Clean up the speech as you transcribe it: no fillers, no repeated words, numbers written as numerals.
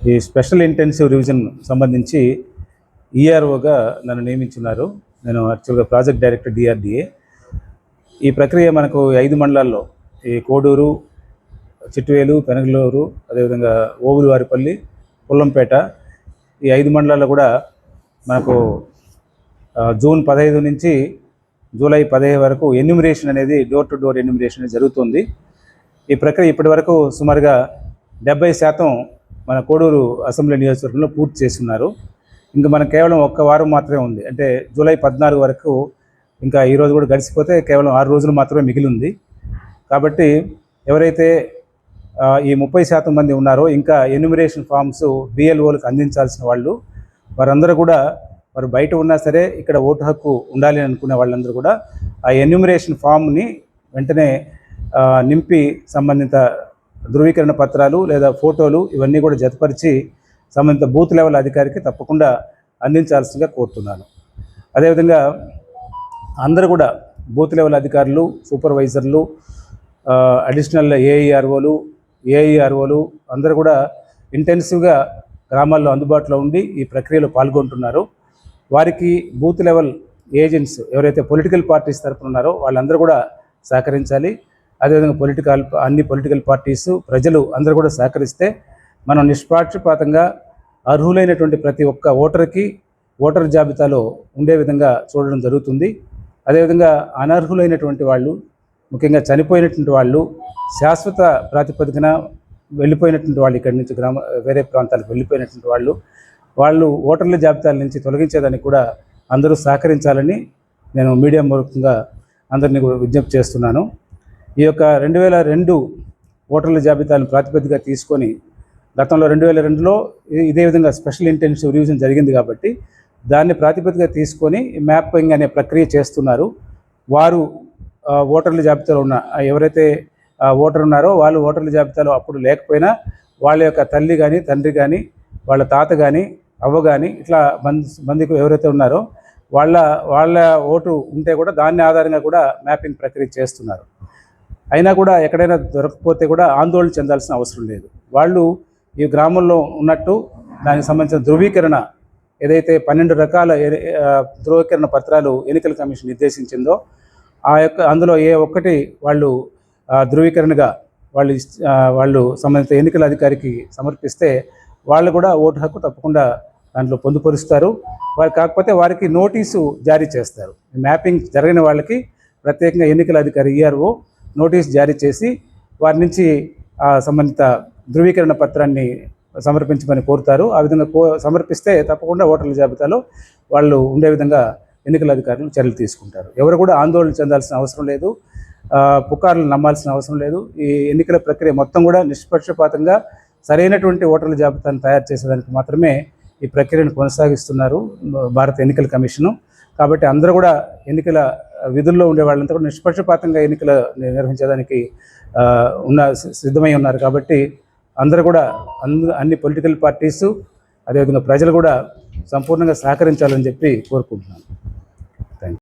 ఈ special intensive revision సంబంధించి ఈఆర్ఓగా నన్ను నియమించున్నారు. నేను యాక్చువల్గా ప్రాజెక్ట్ డైరెక్టర్ డిఆర్డిఏ. ఈ ప్రక్రియ మనకు 5 మండలాల్లో, ఈ కోడూరు, చిట్వేలు, పెనగలూరు, అదేవిధంగా ఓబులవారిపల్లి, పుల్లంపేట, ఈ 5 మండలాల్లో కూడా మనకు జూన్ 15 నుంచి జూలై 15 వరకు ఎన్యూమరేషన్ అనేది డోర్ టు డోర్ ఎన్యూమరేషన్ అనేది జరుగుతుంది. ఈ ప్రక్రియ ఇప్పటి వరకు సుమారుగా 70% మన కోడూరు అసెంబ్లీ నియోజకవర్గంలో పూర్తి చేస్తున్నారు. ఇంకా మనకు కేవలం 1 వారం మాత్రమే ఉంది. అంటే జూలై 14 వరకు, ఇంకా ఈరోజు కూడా గడిచిపోతే కేవలం 6 రోజులు మాత్రమే మిగిలి ఉంది. కాబట్టి ఎవరైతే ఈ 30% మంది ఉన్నారో, ఇంకా ఎన్యూమరేషన్ ఫామ్స్ బిఎల్ఓలకు అందించాల్సిన వాళ్ళు, వారందరూ కూడా వారు బయట ఉన్నా సరే ఇక్కడ ఓటు హక్కు ఉండాలి అనుకునే వాళ్ళందరూ కూడా ఆ ఎన్యూమరేషన్ ఫామ్ని వెంటనే నింపి సంబంధిత ధృవీకరణ పత్రాలు లేదా ఫోటోలు ఇవన్నీ కూడా జతపరిచి సంబంధిత బూత్ లెవెల్ అధికారికి తప్పకుండా అందించాల్సిందిగా కోరుతున్నాను. అదేవిధంగా అందరూ కూడా బూత్ లెవెల్ అధికారులు, సూపర్వైజర్లు, అడిషనల్ ఏఈఆర్ఓలు, ఏఈఆర్ఓలు అందరూ కూడా ఇంటెన్సివ్గా గ్రామాల్లో అందుబాటులో ఉండి ఈ ప్రక్రియలో పాల్గొంటున్నారు. వారికి బూత్ లెవెల్ ఏజెంట్స్ ఎవరైతే పొలిటికల్ పార్టీస్ తరఫున ఉన్నారో వాళ్ళందరూ కూడా సహకరించాలి. అదేవిధంగా అన్ని పొలిటికల్ పార్టీసు, ప్రజలు అందరూ కూడా సహకరిస్తే మనం నిష్పాక్షపాతంగా అర్హులైనటువంటి ప్రతి ఒక్క ఓటర్కి ఓటర్ జాబితాలో ఉండే విధంగా చూడడం జరుగుతుంది. అదేవిధంగా అనర్హులైనటువంటి వాళ్ళు, ముఖ్యంగా చనిపోయినటువంటి వాళ్ళు, శాశ్వత ప్రాతిపదికన వెళ్ళిపోయినటువంటి వాళ్ళు, ఇక్కడి నుంచి వేరే ప్రాంతాలకు వెళ్ళిపోయినటువంటి వాళ్ళు ఓటర్ల జాబితాల నుంచి తొలగించేదానికి కూడా అందరూ సహకరించాలని నేను మీడియా మూలకంగా అందరినీ కూడా విజ్ఞప్తి చేస్తున్నాను. ఈ యొక్క 2002 ఓటర్ల జాబితాను ప్రాతిపదికగా తీసుకొని, గతంలో 2002లో ఇదే విధంగా స్పెషల్ ఇంటెన్సివ్ రివిజన్ జరిగింది కాబట్టి దాన్ని ప్రాతిపదికగా తీసుకొని మ్యాపింగ్ అనే ప్రక్రియ చేస్తున్నారు. వారు ఓటర్ల జాబితాలో ఉన్న ఎవరైతే ఓటర్ ఉన్నారో వాళ్ళు ఓటర్ల జాబితాలో అప్పుడు లేకపోయినా వాళ్ళ యొక్క తల్లి కానీ, తండ్రి కానీ, వాళ్ళ తాత కానీ, అవ్వ కానీ, ఇట్లా బంధువులు ఎవరైతే ఉన్నారో వాళ్ళ ఓటు ఉంటే కూడా దాన్ని ఆధారంగా కూడా మ్యాపింగ్ ప్రక్రియ చేస్తున్నారు. అయినా కూడా ఎక్కడైనా దొరకకపోతే కూడా ఆందోళన చెందాల్సిన అవసరం లేదు. వాళ్ళు ఈ గ్రామంలో ఉన్నట్టు దానికి సంబంధించిన ధృవీకరణ ఏదైతే 12 రకాల ధృవీకరణ పత్రాలు ఎన్నికల కమిషన్ నిర్దేశించిందో అందులో ఏ ఒక్కటి వాళ్ళు ధృవీకరణగా వాళ్ళు సంబంధిత ఎన్నికల అధికారికి సమర్పిస్తే వాళ్ళు కూడా ఓటు హక్కు తప్పకుండా దాంట్లో పొందుపరుస్తారు. కాకపోతే వారికి నోటీసు జారీ చేస్తారు. మ్యాపింగ్ జరిగిన వాళ్ళకి ప్రత్యేకంగా ఎన్నికల అధికారి ఈఆర్ఓ నోటీస్ జారీ చేసి వారి నుంచి సంబంధిత ధృవీకరణ పత్రాన్ని సమర్పించమని కోరుతారు. ఆ విధంగా సమర్పిస్తే తప్పకుండా ఓటర్ల జాబితాలో వాళ్ళు ఉండే విధంగా ఎన్నికల అధికారులు చర్యలు తీసుకుంటారు. ఎవరు కూడా ఆందోళన చెందాల్సిన అవసరం లేదు, పుకార్లు నమ్మాల్సిన అవసరం లేదు. ఈ ఎన్నికల ప్రక్రియ మొత్తం కూడా నిష్పక్షపాతంగా సరైనటువంటి ఓటర్ల జాబితాను తయారు చేసేదానికి మాత్రమే ఈ ప్రక్రియను కొనసాగిస్తున్నారు భారత ఎన్నికల కమిషను. కాబట్టి అందరూ కూడా ఎన్నికల విధుల్లో ఉండే వాళ్ళంతా కూడా నిష్పక్షపాతంగా ఎన్నికలు నిర్వహించడానికి సిద్ధమై ఉన్నారు. కాబట్టి అందరూ కూడా అన్ని పొలిటికల్ పార్టీసు, అదేవిధంగా ప్రజలు కూడా సంపూర్ణంగా సహకరించాలని చెప్పి కోరుకుంటున్నాను.